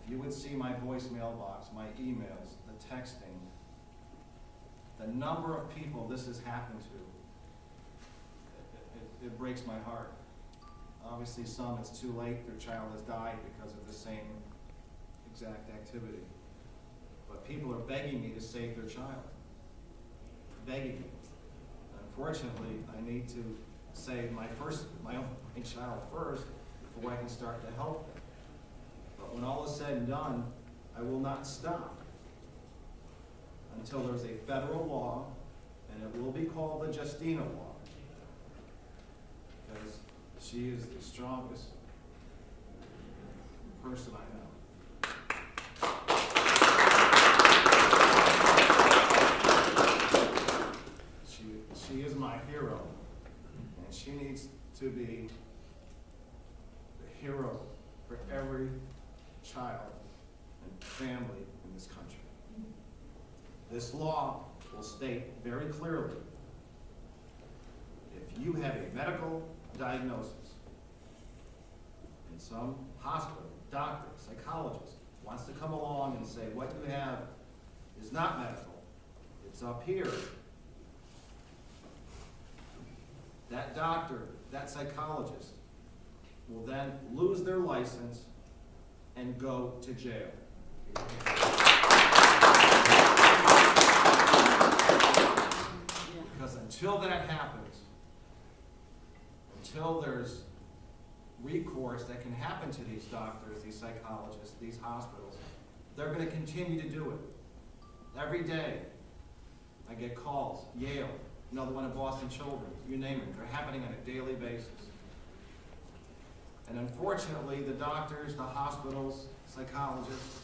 if you would see my voicemail box, my emails, the texting, the number of people this has happened to, it breaks my heart. Obviously, some it's too late, their child has died because of the same exact activity. But people are begging me to save their child. Begging me. Unfortunately, I need to save my own child first before I can start to help them. But when all is said and done, I will not stop until there's a federal law, and it will be called the Justina law, because she is the strongest person I know. She is my hero, and she needs to be the hero for every child and family in this country. This law will state very clearly, if you have a medical diagnosis in some hospital, doctor, psychologist wants to come along and say what you have is not medical, it's up here, that doctor, that psychologist will then lose their license and go to jail. Because until that happens, until there's recourse that can happen to these doctors, these psychologists, these hospitals, they're going to continue to do it. Every day, I get calls, Yale, another one at Boston Children's, you name it, they're happening on a daily basis. And unfortunately, the doctors, the hospitals, psychologists,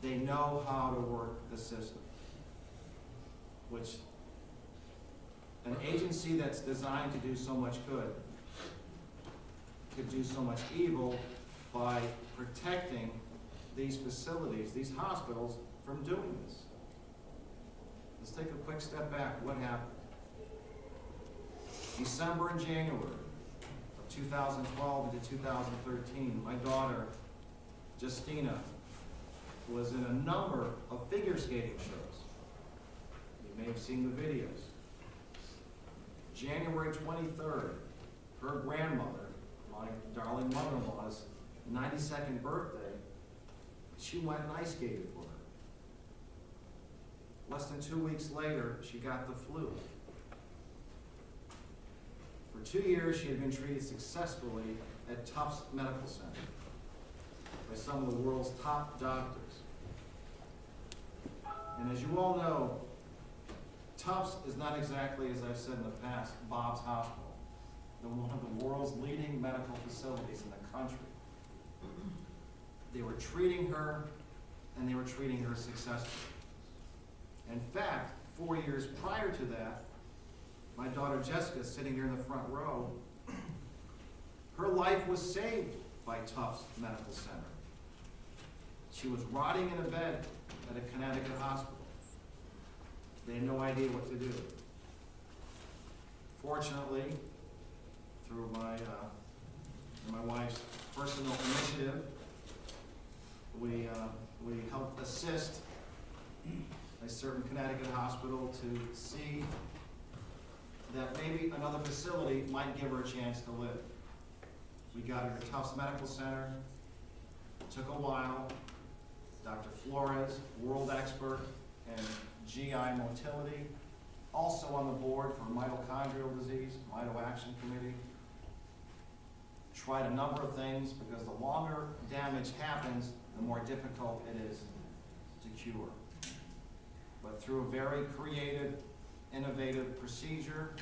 they know how to work the system, which an agency that's designed to do so much good could do so much evil by protecting these facilities, these hospitals, from doing this. Let's take a quick step back. What happened? December and January of 2012 into 2013, my daughter, Justina, was in a number of figure skating shows. You may have seen the videos. January 23rd, her grandmother, my darling mother-in-law's 92nd birthday, she went and ice skated for her. Less than 2 weeks later, she got the flu. For 2 years, she had been treated successfully at Tufts Medical Center by some of the world's top doctors. And as you all know, Tufts is not exactly, as I've said in the past, Bob's Hospital. They're one of the world's leading medical facilities in the country. They were treating her, and they were treating her successfully. In fact, 4 years prior to that, my daughter Jessica, sitting here in the front row, her life was saved by Tufts Medical Center. She was rotting in a bed at a Connecticut hospital. They had no idea what to do. Fortunately, through my wife's personal initiative, we helped assist a certain Connecticut hospital to see that maybe another facility might give her a chance to live. We got her to Tufts Medical Center. It took a while. Dr. Flores, world expert in GI motility, also on the board for mitochondrial disease, Mito Action Committee. Tried a number of things because the longer damage happens, the more difficult it is to cure. But through a very creative, innovative procedure,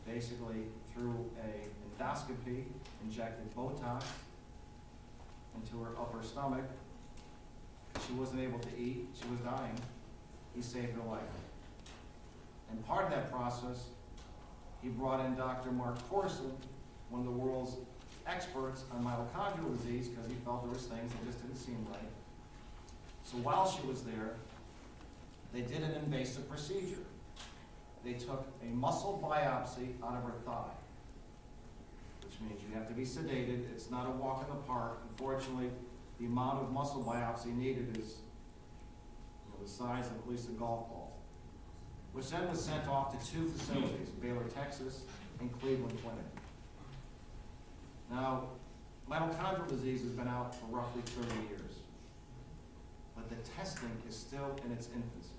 basically through an endoscopy, injected Botox into her upper stomach. She wasn't able to eat, she was dying. He saved her life. And part of that process, he brought in Dr. Mark Corson, one of the world's experts on mitochondrial disease, because he felt there was things that just didn't seem right. So while she was there, they did an invasive procedure. They took a muscle biopsy out of her thigh, which means you have to be sedated. It's not a walk in the park. Unfortunately, the amount of muscle biopsy needed is the size of at least a golf ball, which then was sent off to 2 facilities, Baylor, Texas, and Cleveland Clinic. Now, mitochondrial disease has been out for roughly 30 years, but the testing is still in its infancy,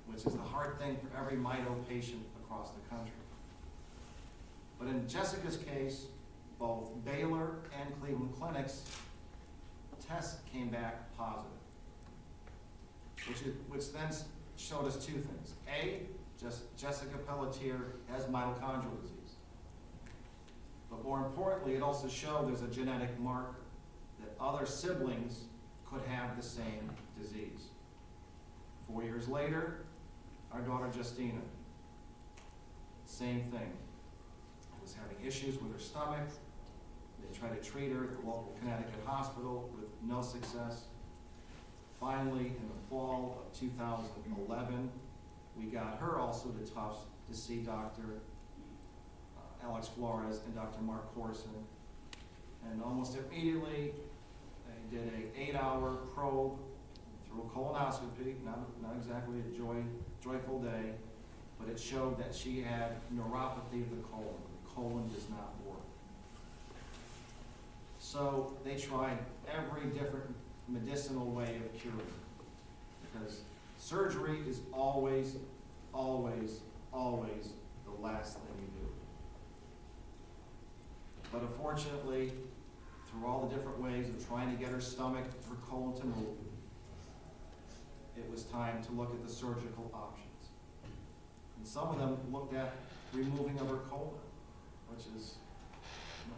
which is the hard thing for every mito patient across the country. But in Jessica's case, both Baylor and Cleveland Clinic's tests came back positive, which then showed us 2 things. A, Jessica Pelletier has mitochondrial disease. But more importantly, it also showed there's a genetic marker that other siblings could have the same disease. 4 years later, our daughter Justina, same thing. Was having issues with her stomach. They tried to treat her at the local Connecticut hospital with no success. Finally, in the fall of 2011, we got her also to Tufts to see Dr. Alex Flores and Dr. Mark Corson. And almost immediately, they did an 8-hour probe through a colonoscopy, not exactly a joyful day, but it showed that she had neuropathy of the colon. The colon does not work. So they tried every different medicinal way of curing, because surgery is always, always, always the last thing you do. But unfortunately, through all the different ways of trying to get her stomach, her colon to move, it was time to look at the surgical options. And some of them looked at removing of her colon, which is,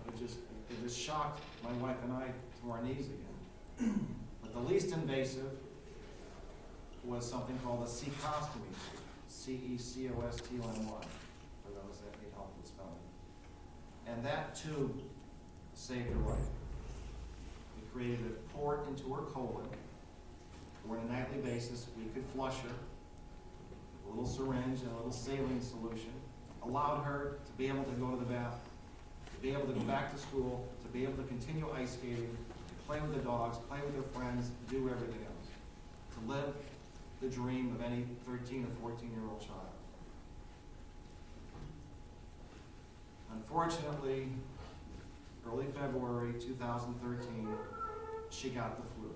it just shocked my wife and I to our knees again. But the least invasive was something called a cecostomy, C-E-C-O-S-T-O-M-Y, for those that need help with spelling. And that too saved her life. We created a port into her colon where on a nightly basis we could flush her, a little syringe and a little saline solution, allowed her to be able to go to the bathroom, to be able to go back to school, to be able to continue ice skating, to play with the dogs, play with her friends, do everything else, to live the dream of any 13 or 14-year-old child. Unfortunately, early February 2013, she got the flu.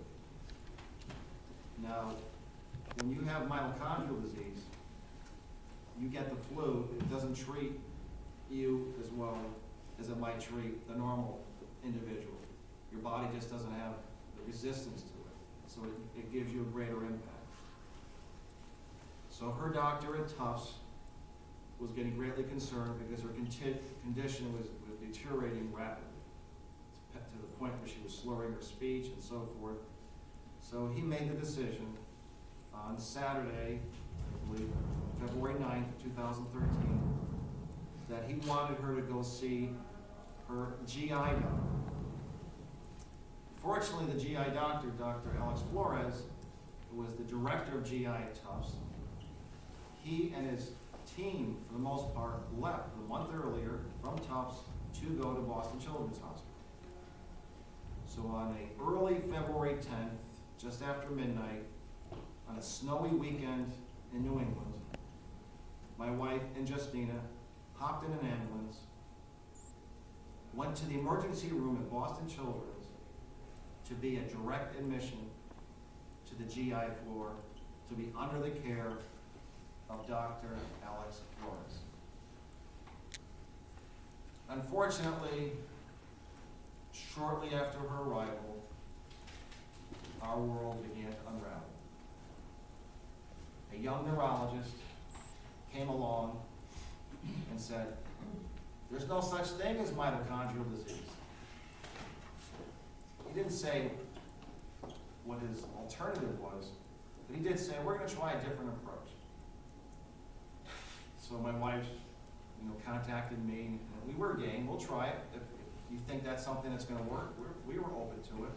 Now, when you have mitochondrial disease, you get the flu, it doesn't treat you as well as it might treat the normal individual. Your body just doesn't have the resistance to it, so it gives you a greater impact. So her doctor at Tufts was getting greatly concerned because her condition was deteriorating rapidly to the point where she was slurring her speech and so forth. So he made the decision on Saturday, I believe, February 9th, 2013, that he wanted her to go see her GI doctor. Fortunately, the GI doctor, Dr. Alex Flores, who was the director of GI at Tufts, he and his team, for the most part, left a month earlier from Tufts to go to Boston Children's Hospital. So on an early February 10th, just after midnight, on a snowy weekend in New England, my wife and Justina hopped in an ambulance, went to the emergency room at Boston Children's to be a direct admission to the GI floor, to be under the care of Dr. Alex Flores. Unfortunately, shortly after her arrival, our world began to unravel. A young neurologist came along and said, there's no such thing as mitochondrial disease. He didn't say what his alternative was, but he did say, we're going to try a different approach. So my wife, contacted me, and we were game. We'll try it. If you think that's something that's going to work, we were open to it.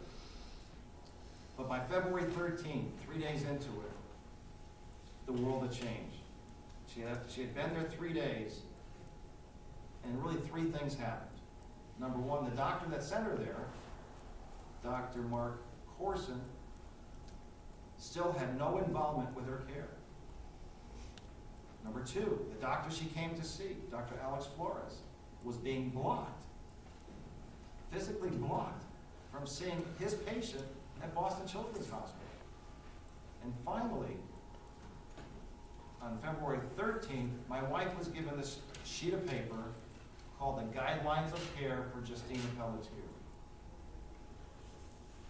But by February 13th, 3 days into it, the world had changed. She had been there 3 days, and really 3 things happened. Number one, the doctor that sent her there Dr. Mark Corson, still had no involvement with her care. Number two, the doctor she came to see, Dr. Alex Flores, was being blocked, physically blocked, from seeing his patient at Boston Children's Hospital. And finally, on February 13th, my wife was given this sheet of paper called the Guidelines of Care for Justina Pelltier.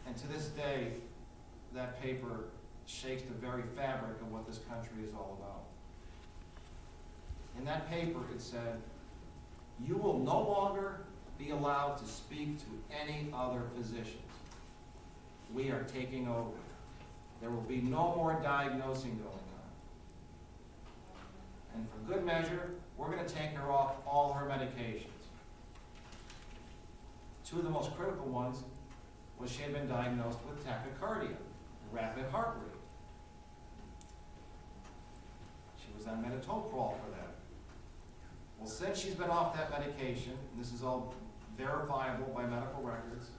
And to this day, that paper shakes the very fabric of what this country is all about. In that paper, it said, "You will no longer be allowed to speak to any other physicians. We are taking over. There will be no more diagnosing going on. And for good measure, we're going to take her off all her medications." Two of the most critical ones was she had been diagnosed with tachycardia, rapid heart rate. She was on metoprolol for that. Well, since she's been off that medication, and this is all verifiable by medical records,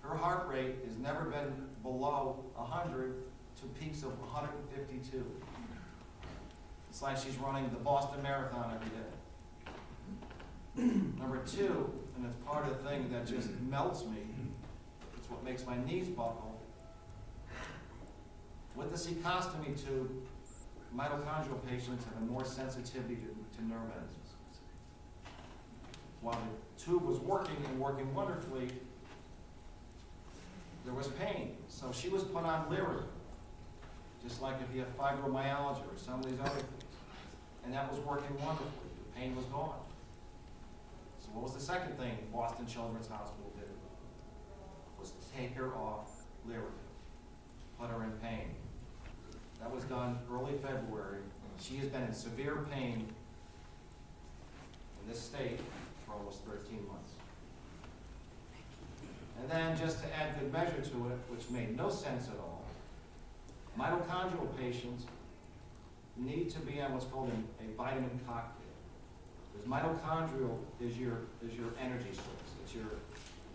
her heart rate has never been below 100 to peaks of 152. It's like she's running the Boston Marathon every day. Number two, and it's part of the thing that just melts me, it's what makes my knees buckle. With the cecostomy tube, mitochondrial patients have a more sensitivity to nerve endings. While the tube was working and working wonderfully, there was pain. So she was put on Lyric, just like if you have fibromyalgia or some of these other things. And that was working wonderfully. The pain was gone. So what was the second thing Boston Children's Hospital did? Was take her off Lyric, put her in pain. That was done early February. She has been in severe pain in this state for almost 13 months. And then just to add good measure to it, which made no sense at all, mitochondrial patients need to be on what's called a vitamin cocktail. Because mitochondrial is your energy source.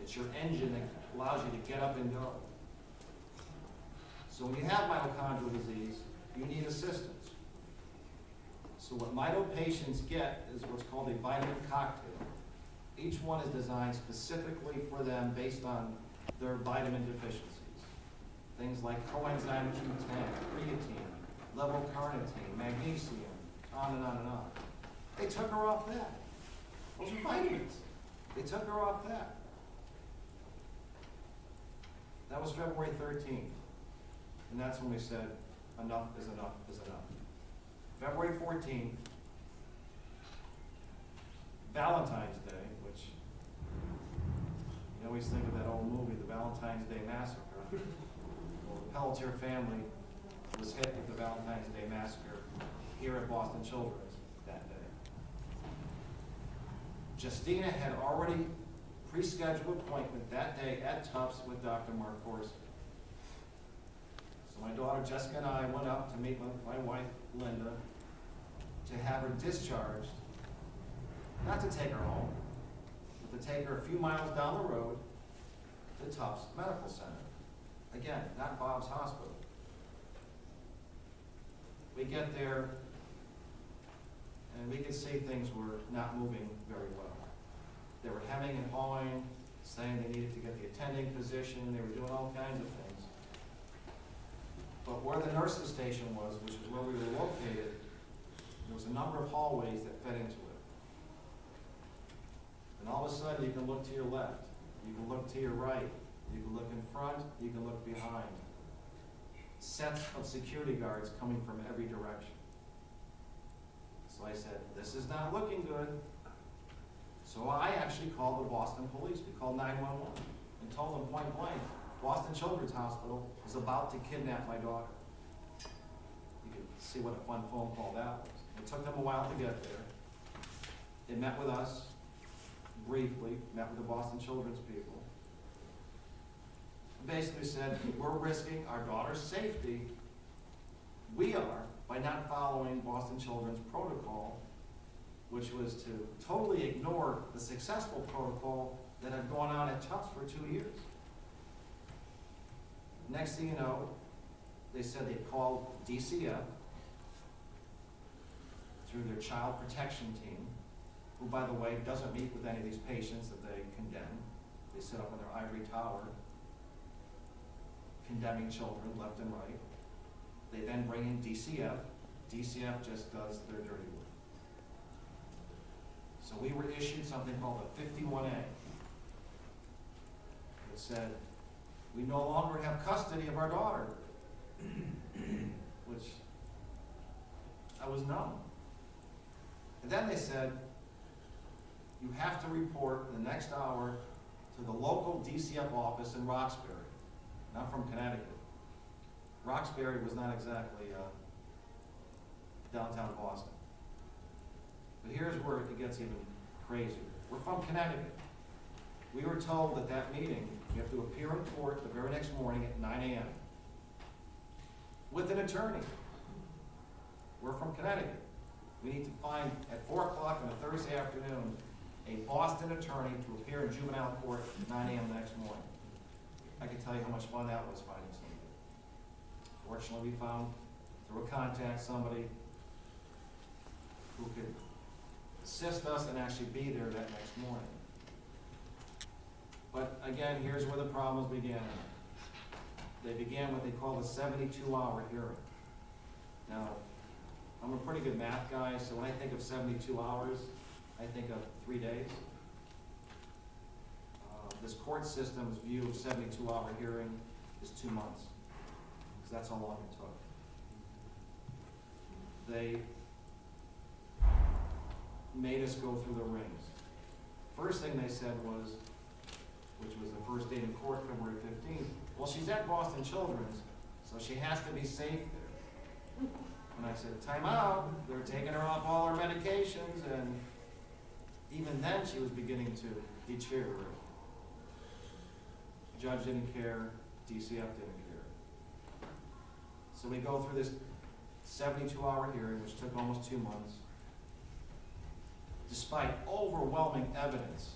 It's your engine that allows you to get up and go. So when you have mitochondrial disease, you need assistance. So what mito patients get is what's called a vitamin cocktail. Each one is designed specifically for them based on their vitamin deficiencies. Things like coenzyme Q10, creatine, levocarnitine, magnesium, on and on and on. They took her off that. Those are vitamins. They took her off that. That was February 13th. And that's when we said, enough is enough is enough. February 14th, Valentine's Day, which you always think of that old movie, the Valentine's Day Massacre. Well, the Pelletier family was hit with the Valentine's Day Massacre here at Boston Children's that day. Justina had already pre-scheduled appointment that day at Tufts with Dr. Mark Corson. So my daughter Jessica and I went up to meet my wife Linda to have her discharged, not to take her home, but to take her a few miles down the road to Tufts Medical Center. Again, not Bob's Hospital. We get there, and we could see things were not moving very well. They were hemming and hawing, saying they needed to get the attending physician. They were doing all kinds of things. But where the nurse's station was, which is where we were located, there was a number of hallways that fed into it. And all of a sudden, you can look to your left, you can look to your right, you can look in front, you can look behind. Sets of security guards coming from every direction. So I said, this is not looking good. So I actually called the Boston police. We called 911 and told them point blank, Boston Children's Hospital is about to kidnap my daughter. You can see what a fun phone call that was. It took them a while to get there. They met with us briefly, met with the Boston Children's people. Basically said, we're risking our daughter's safety. We are, by not following Boston Children's protocol, which was to totally ignore the successful protocol that had gone on at Tufts for 2 years. Next thing you know, they said they called DCF through their child protection team, who, by the way, doesn't meet with any of these patients that they condemn. They sit up in their ivory tower, condemning children left and right. They then bring in DCF. DCF just does their dirty work. So we were issued something called a 51A. It said, we no longer have custody of our daughter, which I was numb. And then they said, you have to report in the next hour to the local DCF office in Roxbury, not from Connecticut. Roxbury was not exactly downtown Boston. But here's where it gets even crazier. We're from Connecticut. We were told at that meeting, we have to appear in court the very next morning at 9 a.m. with an attorney. We're from Connecticut. We need to find, at 4 o'clock on a Thursday afternoon, a Boston attorney to appear in juvenile court at 9 a.m. the next morning. I can tell you how much fun that was finding somebody. Fortunately, we found, through a contact, somebody who could assist us and actually be there that next morning. But again, here's where the problems began. They began what they call the 72-hour hearing. Now, I'm a pretty good math guy, so when I think of 72 hours, I think of 3 days. This court system's view of 72-hour hearing is 2 months, because that's how long it took. They made us go through the rings. First thing they said was, which was the first day in court, February 15th, well, she's at Boston Children's, so she has to be safe there. And I said, time out, they're taking her off all her medications, and even then she was beginning to deteriorate. Judge didn't care, DCF didn't care. So we go through this 72-hour hearing, which took almost 2 months. Despite overwhelming evidence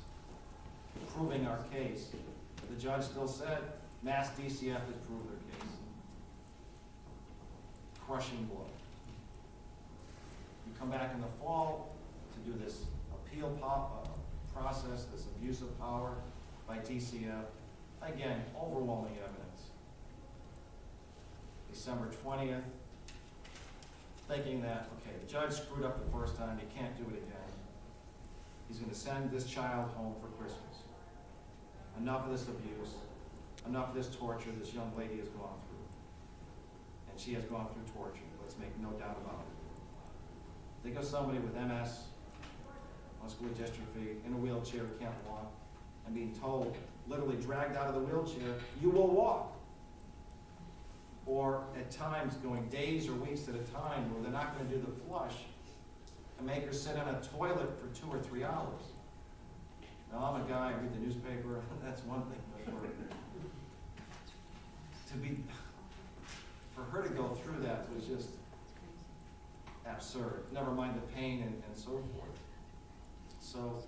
proving our case, the judge still said, Mass DCF has proved their case. Crushing blow. You come back in the fall to do this appeal process, this abuse of power by DCF. Again, overwhelming evidence. December 20th, thinking that, okay, the judge screwed up the first time, he can't do it again. He's going to send this child home for Christmas. Enough of this abuse, enough of this torture this young lady has gone through. And she has gone through torture, let's make no doubt about it. Think of somebody with MS, muscular dystrophy, in a wheelchair, can't walk, and being told, literally dragged out of the wheelchair, you will walk. Or at times going days or weeks at a time where they're not going to do the flush and make her sit in a toilet for 2 or 3 hours. Now I'm a guy, I read the newspaper, that's one thing, but for her to go through that was just absurd. Never mind the pain and so forth. So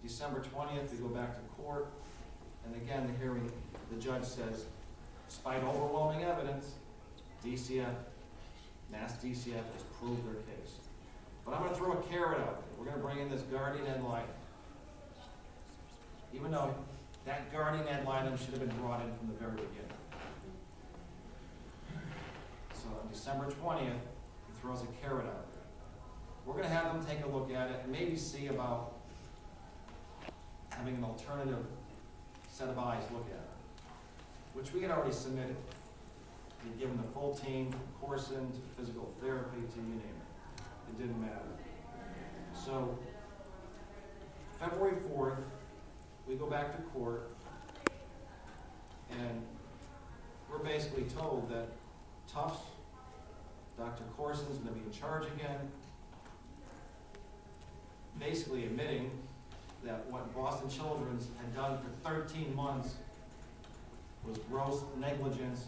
December 20th, we go back to court, and again, the hearing, the judge says, despite overwhelming evidence, DCF, Mass DCF has proved their case. But I'm going to throw a carrot out there. We're going to bring in this guardian ad litem. Even though that guardian ad litem should have been brought in from the very beginning. So on December 20th, he throws a carrot out there. We're going to have them take a look at it and maybe see about having an alternative set of eyes look at it, which we had already submitted. We'd given the full team, from Corson to physical therapy to you name it. It didn't matter. So February 4th, we go back to court, and we're basically told that Tufts, Dr. Corson's going to be in charge again, basically admitting that what Boston Children's had done for 13 months was gross negligence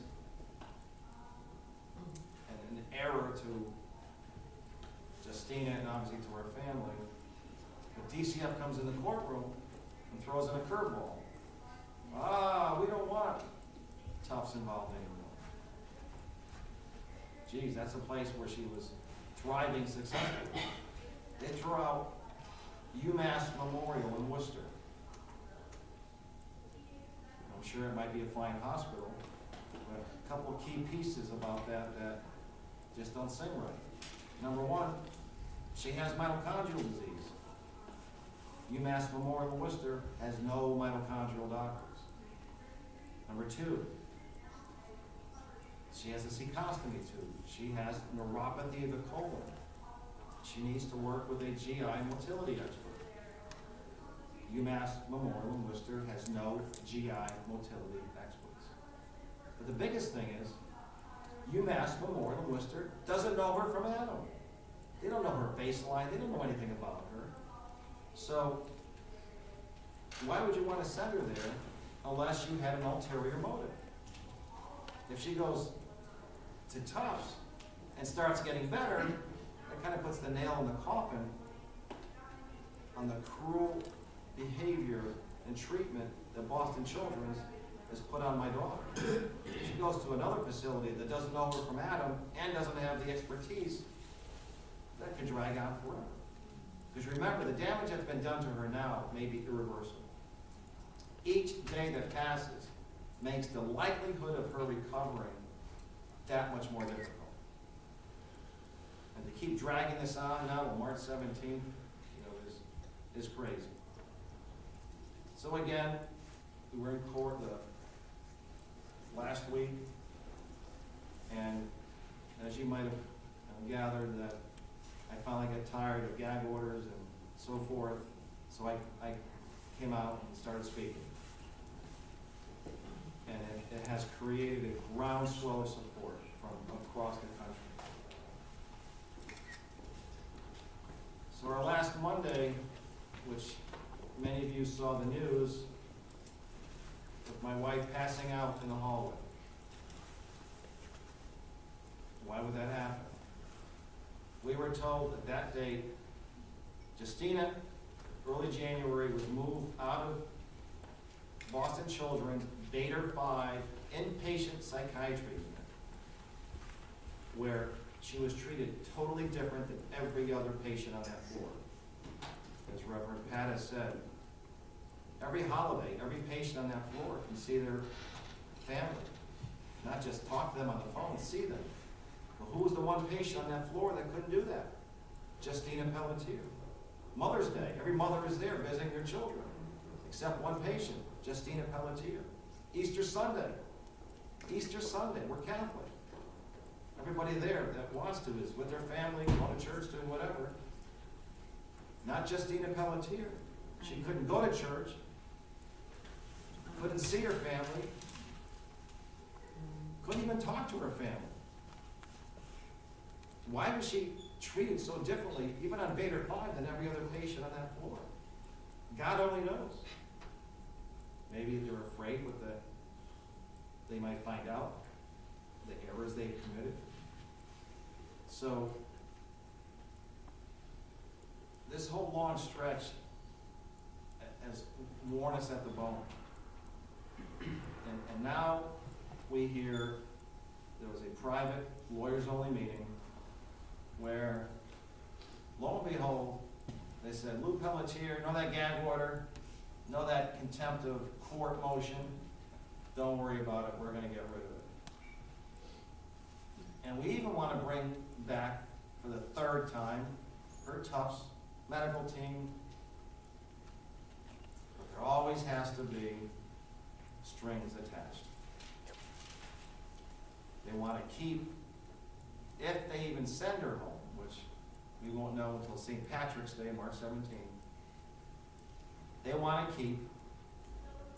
and an error to Justina and obviously to our family. But DCF comes in the courtroom and throws in a curveball. We don't want geez, that's a place where she was thriving successfully. They threw out UMass Memorial in Worcester. I'm sure it might be a fine hospital, but a couple of key pieces about that just don't sing right. Number one, she has mitochondrial disease. UMass Memorial in Worcester has no mitochondrial doctors. Number two, she has a cecostomy tube. She has neuropathy of the colon. She needs to work with a GI motility expert. UMass Memorial in Worcester has no GI motility experts. But the biggest thing is, UMass Memorial in Worcester doesn't know her from Adam. They don't know her baseline. They don't know anything about her. So why would you want to send her there unless you had an ulterior motive? If she goes to Tufts and starts getting better, that kind of puts the nail in the coffin on the cruel behavior and treatment that Boston Children's has put on my daughter. She goes to another facility that doesn't know her from Adam and doesn't have the expertise. That could drag on forever. Because remember, the damage that's been done to her now may be irreversible. Each day that passes makes the likelihood of her recovering that much more difficult. And to keep dragging this on now on March 17th, is crazy. So again, we were in court last week, and as you might have gathered, that I finally got tired of gag orders and so forth, so I came out and started speaking. And it has created a groundswell of support from across the country. So our last Monday, which many of you saw the news, with my wife passing out in the hallway. Why would that happen? We were told that that day, Justina, early January, was moved out of Boston Children's Beta 5 inpatient psychiatry unit, where she was treated totally different than every other patient on that floor. As Reverend Pat has said, every holiday, every patient on that floor can see their family, not just talk to them on the phone, see them. Well, who was the one patient on that floor that couldn't do that? Justina Pelltier. Mother's Day, every mother is there visiting their children, except one patient, Justina Pelltier. Easter Sunday, we're Catholic. Everybody there that wants to is with their family, going to church, doing whatever. Not Justina Pelltier. She couldn't go to church, couldn't see her family, couldn't even talk to her family. Why was she treated so differently, even on Beta 5, than every other patient on that floor? God only knows. Maybe they're afraid they might find out the errors they've committed. So this whole long stretch has worn us at the bone. And now we hear there was a private, lawyers-only meeting where, lo and behold, they said, Lou Pelletier, know that gag order, know that contempt of court motion, don't worry about it, we're going to get rid of it. And we even want to bring back, for the third time, her Tufts medical team. But there always has to be strings attached. They want to keep, if they even send her home, which we won't know until St. Patrick's Day, March 17th, they want to keep,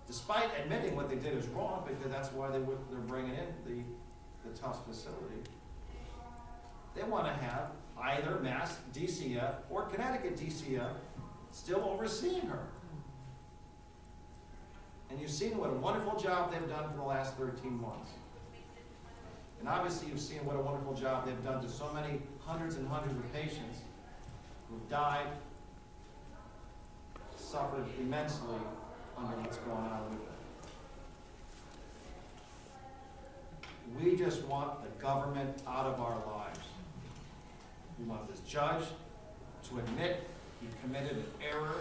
despite admitting what they did is wrong, because that's why they're bringing in the Tufts facility, they want to have either Mass DCF or Connecticut DCF still overseeing her. And you've seen what a wonderful job they've done for the last 13 months. And obviously you've seen what a wonderful job they've done to so many hundreds and hundreds of patients who've died, suffered immensely under what's going on with them. We just want the government out of our lives. We want this judge to admit he committed an error.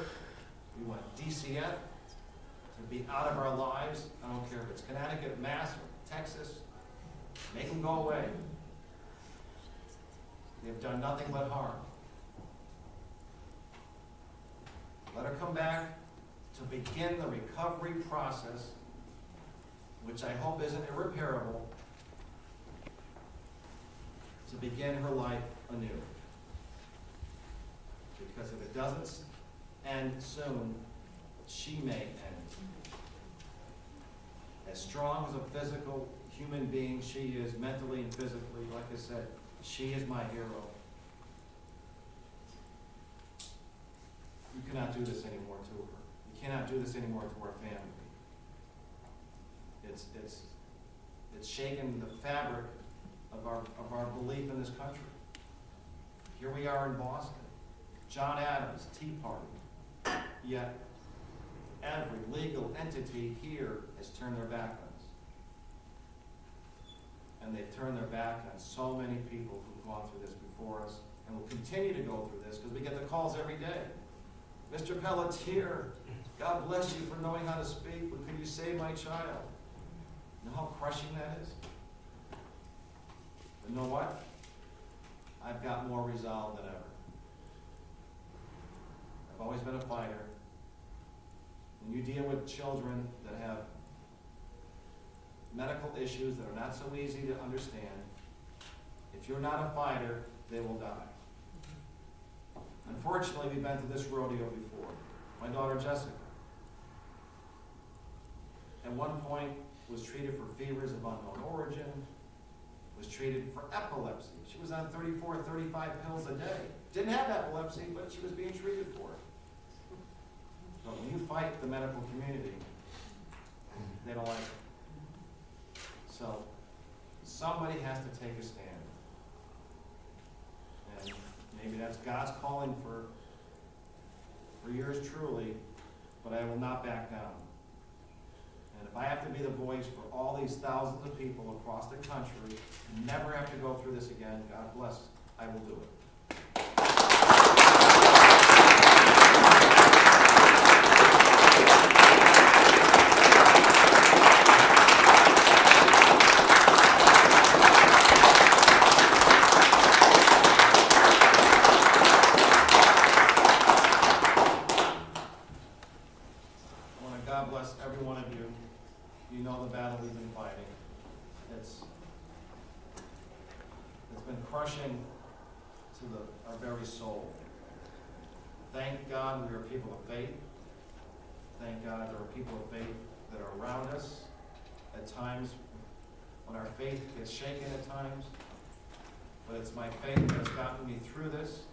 We want DCF to be out of our lives. I don't care if it's Connecticut, Mass, or Texas. Make them go away. They've done nothing but harm. Let her come back to begin the recovery process, which I hope isn't irreparable, to begin her life anew. Because if it doesn't end soon, she may end. As strong as a physical human being she is, mentally and physically, like I said, she is my hero. You cannot do this anymore to her. You cannot do this anymore to our family. It's shaken the fabric of our belief in this country. Here we are in Boston. John Adams, Tea Party. Yet every legal entity here has turned their back on us. And they've turned their back on so many people who've gone through this before us and will continue to go through this because we get the calls every day. Mr. Pelletier, God bless you for knowing how to speak, but could you save my child? You know how crushing that is? But you know what? I've got more resolve than ever. I've always been a fighter. When you deal with children that have medical issues that are not so easy to understand, if you're not a fighter, they will die. Unfortunately, we've been to this rodeo before. My daughter Jessica, at one point, was treated for fevers of unknown origin, was treated for epilepsy. She was on 34, 35 pills a day. Didn't have epilepsy, but she was being treated for it. But when you fight the medical community, they don't like it. So somebody has to take a stand. And maybe that's God's calling for yours truly, but I will not back down. And if I have to be the voice for all these thousands of people across the country and never have to go through this again, God bless, I will do it. God bless every one of you. You know the battle we've been fighting. It's been crushing to our very soul. Thank God we are people of faith. Thank God there are people of faith that are around us at times when our faith gets shaken at times. But it's my faith that's gotten me through this.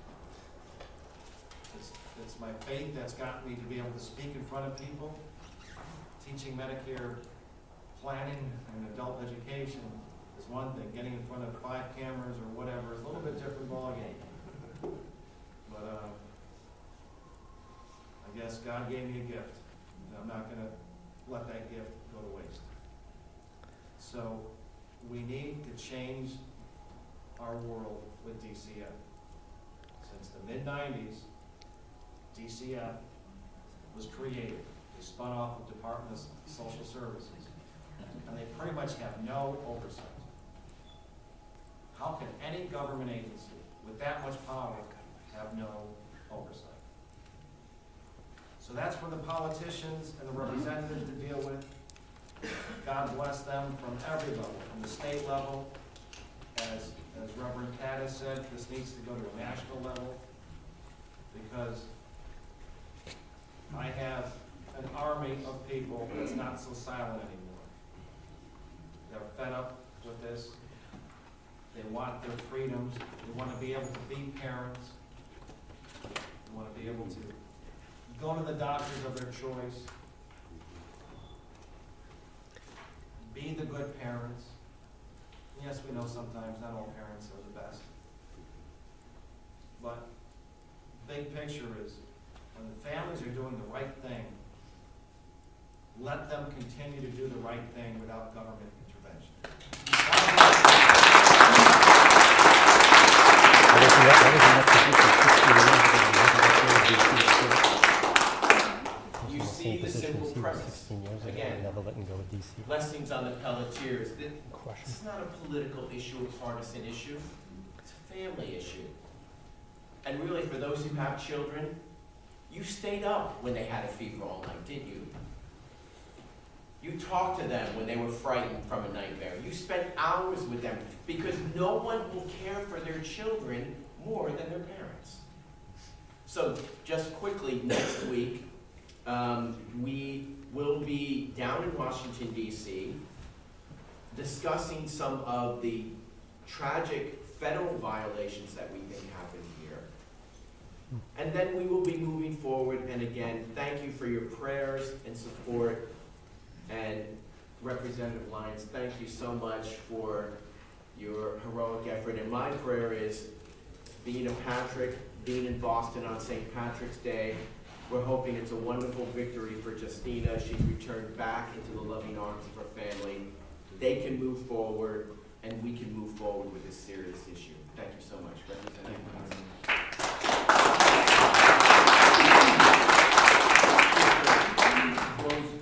It's my faith that's gotten me to be able to speak in front of people. Teaching Medicare planning and adult education is one thing. Getting in front of 5 cameras or whatever is a little bit different ballgame. But I guess God gave me a gift, and I'm not going to let that gift go to waste. So we need to change our world with DCF. Since the mid-90s, DCF was created. They spun off of Department of Social Services, and they pretty much have no oversight. How can any government agency with that much power have no oversight? So that's for the politicians and the representatives to deal with. God bless them from every level, from the state level. As Reverend Pat has said, this needs to go to a national level, because I have an army of people that's not so silent anymore. They're fed up with this. They want their freedoms. They want to be able to be parents. They want to be able to go to the doctors of their choice. Be the good parents. Yes, we know sometimes not all parents are the best. But big picture is, when the families are doing the right thing, let them continue to do the right thing without government intervention. again, never letting go of DC. blessings on the Pelletiers. This is not a political issue, a partisan issue. It's a family issue. And really, for those who have children, you stayed up when they had a fever all night, didn't you? You talked to them when they were frightened from a nightmare. You spent hours with them because no one will care for their children more than their parents. So just quickly, next week, we will be down in Washington, D.C., discussing some of the tragic federal violations that we think happen here. And then we will be moving forward, and again, thank you for your prayers and support. And Representative Lyons, thank you so much for your heroic effort. And my prayer is, being a Patrick, being in Boston on St. Patrick's Day, we're hoping it's a wonderful victory for Justina. She's returned back into the loving arms of her family. They can move forward, and we can move forward with this serious issue. Thank you so much, Representative Lyons.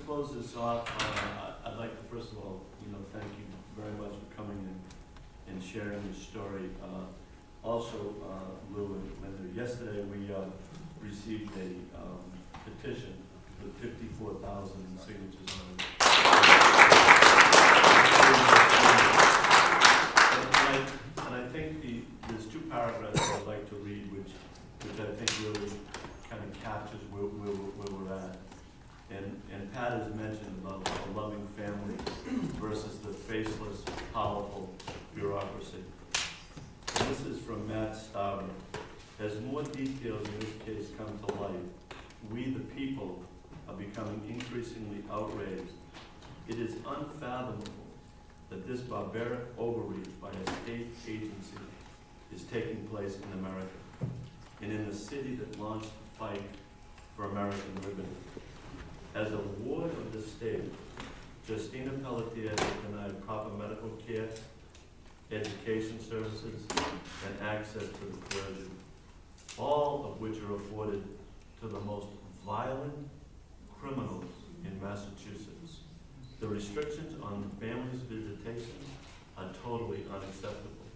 Close this off. I'd like to first of all, thank you very much for coming in and sharing your story. Also, Lou and Linda, yesterday we received a petition with 54,000 signatures on it. And I think there's two paragraphs I'd like to read, which I think really kind of captures where we're at. And Pat has mentioned about a loving family versus the faceless, powerful bureaucracy. And this is from Matt Starr. As more details in this case come to light, we the people are becoming increasingly outraged. It is unfathomable that this barbaric overreach by a state agency is taking place in America and in the city that launched the fight for American liberty. As a ward of the state, Justina Pelltier has denied proper medical care, education services, and access to the clergy, all of which are afforded to the most violent criminals in Massachusetts. The restrictions on families' visitation are totally unacceptable.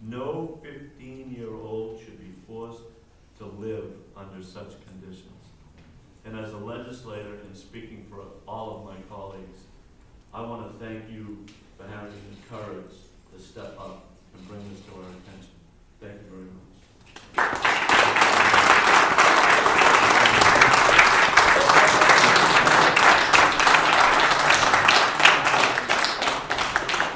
No 15-year-old should be forced to live under such conditions. And as a legislator and speaking for all of my colleagues, I want to thank you for having the courage to step